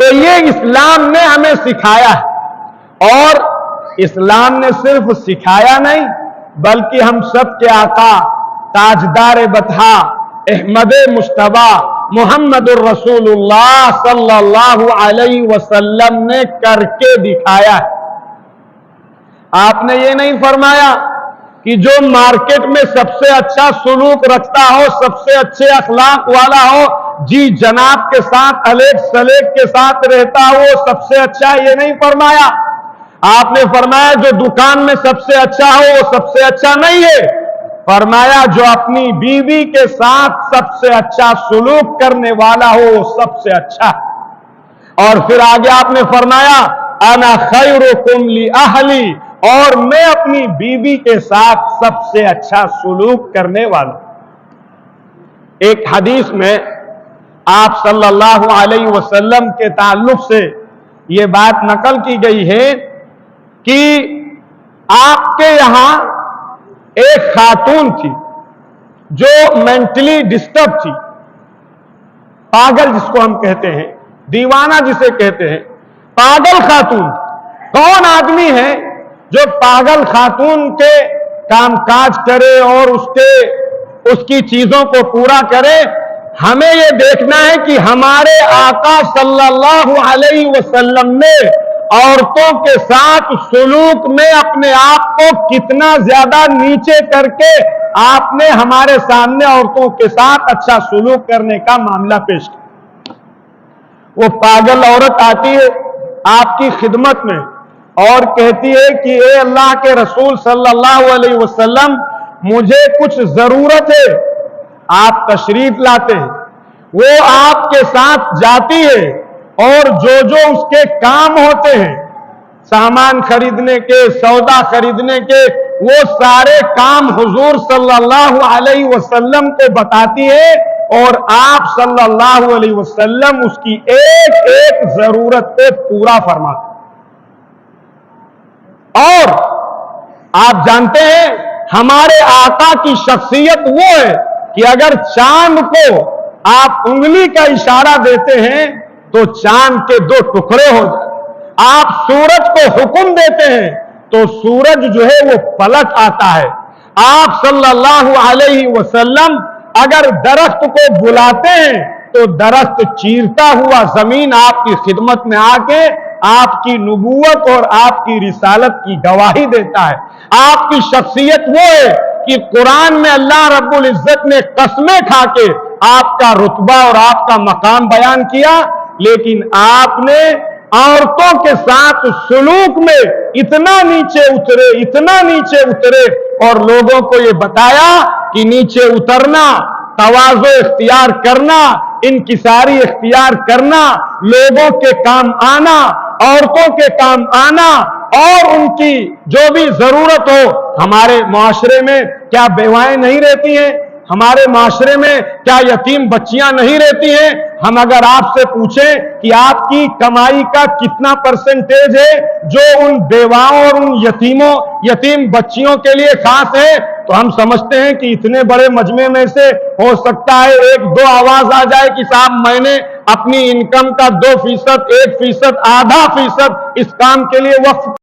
تو یہ اسلام نے ہمیں سکھایا ہے، اور اسلام نے صرف سکھایا نہیں بلکہ ہم سب کے آقا تاجدار بطحا احمد مجتبی محمد الرسول اللہ صلی اللہ علیہ وسلم نے کر کے دکھایا ہے۔ آپ نے یہ نہیں فرمایا کہ جو مارکیٹ میں سب سے اچھا سلوک رکھتا ہو، سب سے اچھے اخلاق والا ہو، جی جناب کے ساتھ الیگ سلیگ کے ساتھ رہتا ہو، وہ سب سے اچھا، یہ نہیں فرمایا۔ آپ نے فرمایا جو دکان میں سب سے اچھا ہو وہ سب سے اچھا نہیں ہے، فرمایا جو اپنی بیوی کے ساتھ سب سے اچھا سلوک کرنے والا ہو وہ سب سے اچھا ہے۔ اور پھر آگے آپ نے فرمایا انا خیرکم لاہلی، اور میں اپنی بیوی کے ساتھ سب سے اچھا سلوک کرنے والا ہوں۔ ایک حدیث میں آپ صلی اللہ علیہ وسلم کے تعلق سے یہ بات نقل کی گئی ہے کہ آپ کے یہاں ایک خاتون تھی جو مینٹلی ڈسٹرب تھی، پاگل جس کو ہم کہتے ہیں، دیوانہ جسے کہتے ہیں، پاگل خاتون۔ کون آدمی ہے جو پاگل خاتون کے کام کاج کرے اور اس کی چیزوں کو پورا کرے؟ ہمیں یہ دیکھنا ہے کہ ہمارے آقا صلی اللہ علیہ وسلم نے عورتوں کے ساتھ سلوک میں اپنے آپ کو کتنا زیادہ نیچے کر کے آپ نے ہمارے سامنے عورتوں کے ساتھ اچھا سلوک کرنے کا معاملہ پیش کیا۔ وہ پاگل عورت آتی ہے آپ کی خدمت میں اور کہتی ہے کہ اے اللہ کے رسول صلی اللہ علیہ وسلم، مجھے کچھ ضرورت ہے۔ آپ تشریف لاتے ہیں، وہ آپ کے ساتھ جاتی ہے اور جو اس کے کام ہوتے ہیں، سامان خریدنے کے، سودا خریدنے کے، وہ سارے کام حضور صلی اللہ علیہ وسلم کو بتاتی ہے، اور آپ صلی اللہ علیہ وسلم اس کی ایک ایک ضرورت پہ پورا فرماتے ہیں۔ اور آپ جانتے ہیں ہمارے آقا کی شخصیت وہ ہے کہ اگر چاند کو آپ انگلی کا اشارہ دیتے ہیں تو چاند کے 2 ٹکڑے ہو جائیں، آپ سورج کو حکم دیتے ہیں تو سورج جو ہے وہ پلٹ آتا ہے۔ آپ صلی اللہ علیہ وسلم اگر درخت کو بلاتے ہیں تو درخت چیرتا ہوا زمین آپ کی خدمت میں آ کے آپ کی نبوت اور آپ کی رسالت کی گواہی دیتا ہے۔ آپ کی شخصیت وہ ہے کہ قرآن میں اللہ رب العزت نے قسمیں کھا کے آپ کا رتبہ اور آپ کا مقام بیان کیا، لیکن آپ نے عورتوں کے ساتھ سلوک میں اتنا نیچے اترے اور لوگوں کو یہ بتایا کہ نیچے اترنا، تواضع اختیار کرنا، انکساری اختیار کرنا، لوگوں کے کام آنا، عورتوں کے کام آنا، اور ان کی جو بھی ضرورت ہو۔ ہمارے معاشرے میں کیا بیوائیں نہیں رہتی ہیں؟ ہمارے معاشرے میں کیا یتیم بچیاں نہیں رہتی ہیں؟ ہم اگر آپ سے پوچھیں کہ آپ کی کمائی کا کتنا پرسنٹیج ہے جو ان بیواؤں اور ان یتیم بچیوں کے لیے خاص ہے، تو ہم سمجھتے ہیں کہ اتنے بڑے مجمع میں سے ہو سکتا ہے 1-2 آواز آ جائے کہ صاحب میں نے اپنی انکم کا 2%، 1%، ½ فیصد اس کام کے لیے وقف